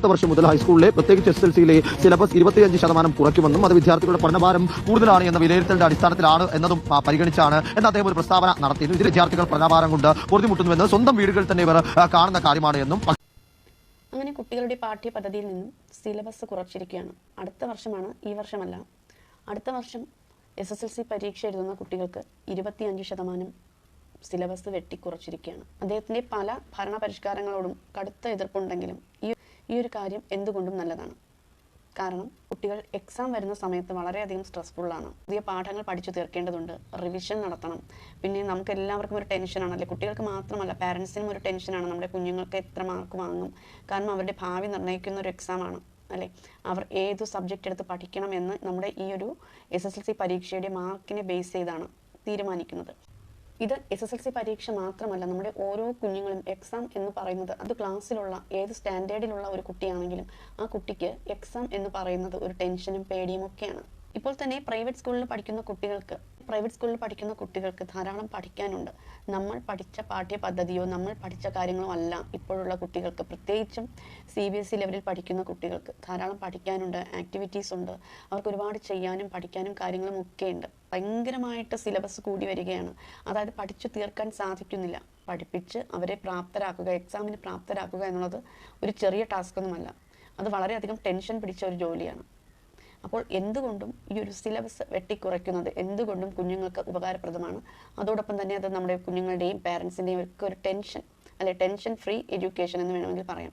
അടുത്ത വർഷം മുതൽ ഹൈസ്കൂളിലെ പ്രത്യേകിച്ച് SSLCയിലെ സിലബസ് 25% കുറയ്ക്കുമെന്നും അത് വിദ്യാർത്ഥികളുടെ പഠനഭാരം കൂടുതലാണ് എന്ന വിലയിരുത്തലിന്റെ അടിസ്ഥാനത്തിലാണ് എന്നതും പരിഗണിച്ചാണ് എന്ന് അദ്ദേഹം ഒരു പ്രസ്താവന നടത്തിയിരുന്നു. ഇതിൽ വിദ്യാർത്ഥികൾ പഠനഭാരം കൊണ്ട് പൊറുതിമുട്ടുന്നുവെന്ന് സ്വന്തം വീടുകളിൽ തന്നെ ഇവർ കാണുന്ന കാര്യമാണ് എന്നും. അങ്ങനെ കുട്ടികളുടെ പാഠ്യപദ്ധതിയിൽ നിന്നും സിലബസ് കുറച്ചിരിക്കുകയാണ്. അടുത്ത വർഷമാണ്, ഈ വർഷമല്ല. അടുത്ത വർഷം SSLC പരീക്ഷ എഴുതുന്ന കുട്ടികൾക്ക് 25% സിലബസ് വെട്ടിക്കുറച്ചിരിക്കുകയാണ്. അദ്ദേഹത്തിൻ്റെ പല ഭരണപരിഷ്കാരങ്ങളോടും കടുത്ത എതിർപ്പുണ്ടെങ്കിലും ഈ ഒരു കാര്യം എന്തുകൊണ്ടും നല്ലതാണ്. കാരണം കുട്ടികൾ എക്സാം വരുന്ന സമയത്ത് വളരെയധികം സ്ട്രെസ്ഫുള്ളാണ്. പുതിയ പാഠങ്ങൾ പഠിച്ചു തീർക്കേണ്ടതുണ്ട്, റിവിഷൻ നടത്തണം. പിന്നെ നമുക്ക് എല്ലാവർക്കും ഒരു ടെൻഷനാണല്ലേ, കുട്ടികൾക്ക് മാത്രമല്ല പാരൻസിനും ഒരു ടെൻഷനാണ്, നമ്മുടെ കുഞ്ഞുങ്ങൾക്ക് എത്ര മാർക്ക് വാങ്ങും. കാരണം അവരുടെ ഭാവി നിർണ്ണയിക്കുന്ന ഒരു എക്സാമാണ് അല്ലേ. അവർ ഏതു സബ്ജക്റ്റ് എടുത്ത് പഠിക്കണം എന്ന് നമ്മുടെ ഈ ഒരു SSLC പരീക്ഷയുടെ മാർക്കിനെ ബേസ് ചെയ്താണ് തീരുമാനിക്കുന്നത്. ഇത് SSLC പരീക്ഷ മാത്രമല്ല, നമ്മുടെ ഓരോ കുഞ്ഞുങ്ങളും എക്സാം എന്ന് പറയുന്നത് അത് ക്ലാസ്സിലുള്ള ഏത് സ്റ്റാൻഡേർഡിലുള്ള ഒരു കുട്ടിയാണെങ്കിലും ആ കുട്ടിക്ക് എക്സാം എന്ന് പറയുന്നത് ഒരു ടെൻഷനും പേടിയും ഒക്കെയാണ്. ഇപ്പോൾ തന്നെ പ്രൈവറ്റ് സ്കൂളിൽ പഠിക്കുന്ന കുട്ടികൾക്ക് ധാരാളം പഠിക്കാനുണ്ട്. നമ്മൾ പഠിച്ച പാഠ്യപദ്ധതിയോ നമ്മൾ പഠിച്ച കാര്യങ്ങളോ അല്ല ഇപ്പോഴുള്ള കുട്ടികൾക്ക്, പ്രത്യേകിച്ചും CBSE ലെവലിൽ പഠിക്കുന്ന കുട്ടികൾക്ക് ധാരാളം പഠിക്കാനുണ്ട്, ആക്ടിവിറ്റീസ് ഉണ്ട്. അവർക്ക് ഒരുപാട് ചെയ്യാനും പഠിക്കാനും കാര്യങ്ങളും ഒക്കെ ഉണ്ട്. ഭയങ്കരമായിട്ട് സിലബസ് കൂടി വരികയാണ്. അതായത് പഠിച്ചു തീർക്കാൻ സാധിക്കുന്നില്ല. പഠിപ്പിച്ച് അവരെ പ്രാപ്തരാക്കുക, എക്സാമിന് പ്രാപ്തരാക്കുക എന്നുള്ളത് ഒരു ചെറിയ ടാസ്ക് ഒന്നുമല്ല. അത് വളരെയധികം ടെൻഷൻ പിടിച്ച ഒരു ജോലിയാണ്. അപ്പോൾ എന്തുകൊണ്ടും ഈ ഒരു സിലബസ് വെട്ടിക്കുറയ്ക്കുന്നത് എന്തുകൊണ്ടും കുഞ്ഞുങ്ങൾക്ക് ഉപകാരപ്രദമാണ്. അതോടൊപ്പം തന്നെ അത് നമ്മുടെ കുഞ്ഞുങ്ങളുടെയും പാരൻസിൻ്റെയും ഒക്കെ ഒരു ടെൻഷൻ ഫ്രീ എഡ്യൂക്കേഷൻ എന്ന് വേണമെങ്കിൽ പറയാം.